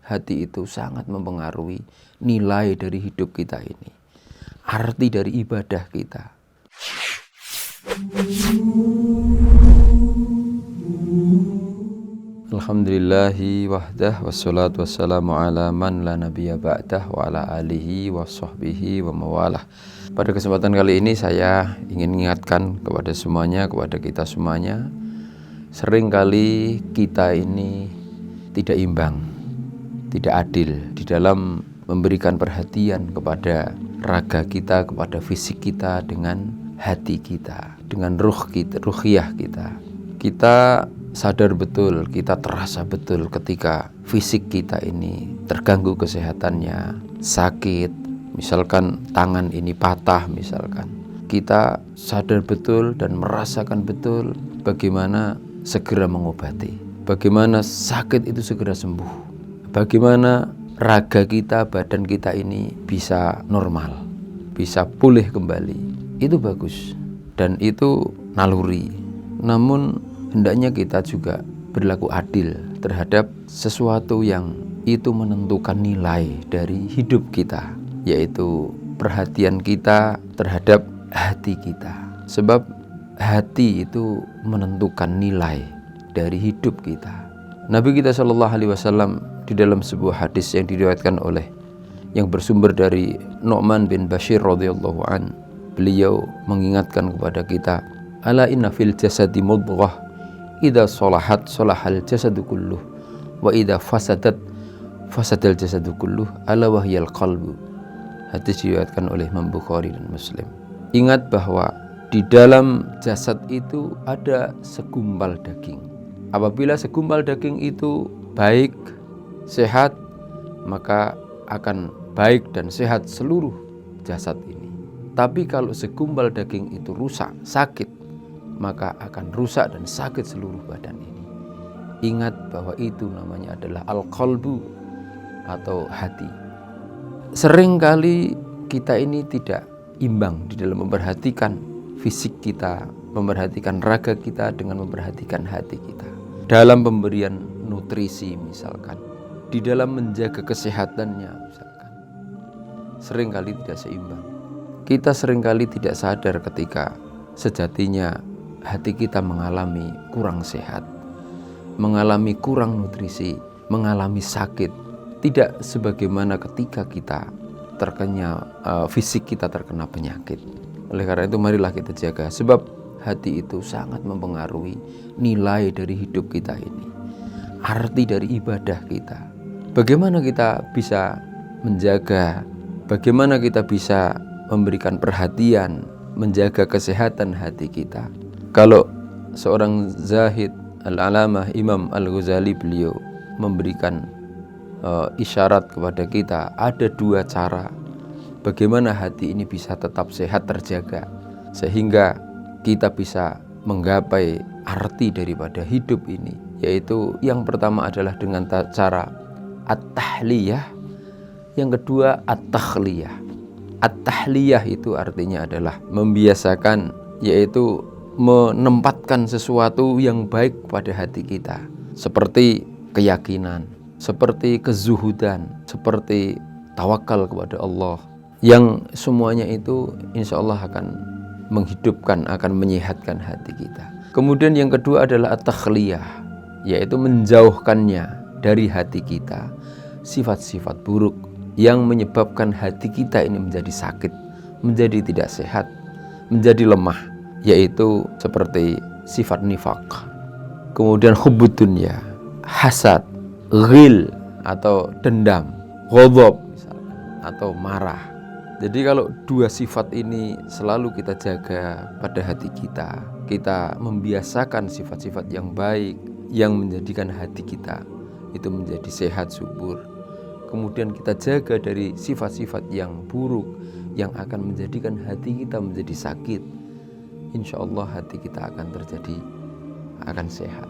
hati itu sangat mempengaruhi nilai dari hidup kita ini, arti dari ibadah kita. Alhamdulillahi wahdah wassalatu wassalamu ala man la nabiyya ba'dah wa ala alihi wa sahbihi wa mawalah. Pada kesempatan kali ini saya ingin mengingatkan kepada semuanya, kepada kita semuanya, seringkali kita ini tidak imbang, tidak adil di dalam memberikan perhatian kepada raga kita, kepada fisik kita dengan hati kita, dengan ruhiyah kita. Kita sadar betul, kita terasa betul ketika fisik kita ini terganggu kesehatannya, sakit, misalkan tangan ini patah misalkan. Kita sadar betul dan merasakan betul bagaimana segera mengobati, bagaimana sakit itu segera sembuh, bagaimana raga kita, badan kita ini bisa normal, bisa pulih kembali. Itu bagus dan itu naluri. Namun hendaknya kita juga berlaku adil terhadap sesuatu yang itu menentukan nilai dari hidup kita, yaitu perhatian kita terhadap hati kita. Sebab hati itu menentukan nilai dari hidup kita. Nabi kita SAW di dalam sebuah hadis yang diriwayatkan oleh yang bersumber dari Nu'man bin Bashir radhiyallahu an, beliau mengingatkan kepada kita, ala inna fil jasadi mudghah idza sholahat sholahal jasadu kulluh wa idza fasadat fasadal jasadu kulluh ala wahyal qalbu. Hadis diriwayatkan oleh Imam Bukhari dan Muslim. Ingat bahwa di dalam jasad itu ada segumpal daging. Apabila segumpal daging itu baik, sehat, maka akan baik dan sehat seluruh jasad ini. Tapi kalau segumpal daging itu rusak, sakit, maka akan rusak dan sakit seluruh badan ini. Ingat bahwa itu namanya adalah al-qalbu atau hati. Seringkali kita ini tidak imbang di dalam memperhatikan fisik kita, memperhatikan raga kita dengan memperhatikan hati kita. Dalam pemberian nutrisi misalkan, di dalam menjaga kesehatannya misalkan, seringkali tidak seimbang. Kita seringkali tidak sadar ketika sejatinya hati kita mengalami kurang sehat, mengalami kurang nutrisi, mengalami sakit. Tidak sebagaimana ketika kita terkena fisik kita terkena penyakit. Oleh karena itu marilah kita jaga, sebab hati itu sangat mempengaruhi nilai dari hidup kita ini, arti dari ibadah kita. Bagaimana kita bisa menjaga, bagaimana kita bisa memberikan perhatian, menjaga kesehatan hati kita. Kalau seorang zahid al-alamah Imam Al-Ghazali, beliau memberikan isyarat kepada kita, ada dua cara bagaimana hati ini bisa tetap sehat, terjaga, sehingga kita bisa menggapai arti daripada hidup ini. Yaitu yang pertama adalah dengan cara at-tahliyah, yang kedua at-takhliyah. At-tahliyah itu artinya adalah membiasakan, yaitu menempatkan sesuatu yang baik pada hati kita, seperti keyakinan, seperti kezuhudan, seperti tawakal kepada Allah, yang semuanya itu insya Allah akan menghidupkan, akan menyehatkan hati kita. Kemudian yang kedua adalah at-takhliyah, yaitu menjauhkannya dari hati kita sifat-sifat buruk yang menyebabkan hati kita ini menjadi sakit, menjadi tidak sehat, menjadi lemah, yaitu seperti sifat nifaq, kemudian hubbud dunya, hasad, ghil atau dendam, ghadab misalkan, atau marah. Jadi kalau dua sifat ini selalu kita jaga pada hati kita, kita membiasakan sifat-sifat yang baik yang menjadikan hati kita itu menjadi sehat, subur. Kemudian kita jaga dari sifat-sifat yang buruk yang akan menjadikan hati kita menjadi sakit. Insya Allah hati kita akan sehat.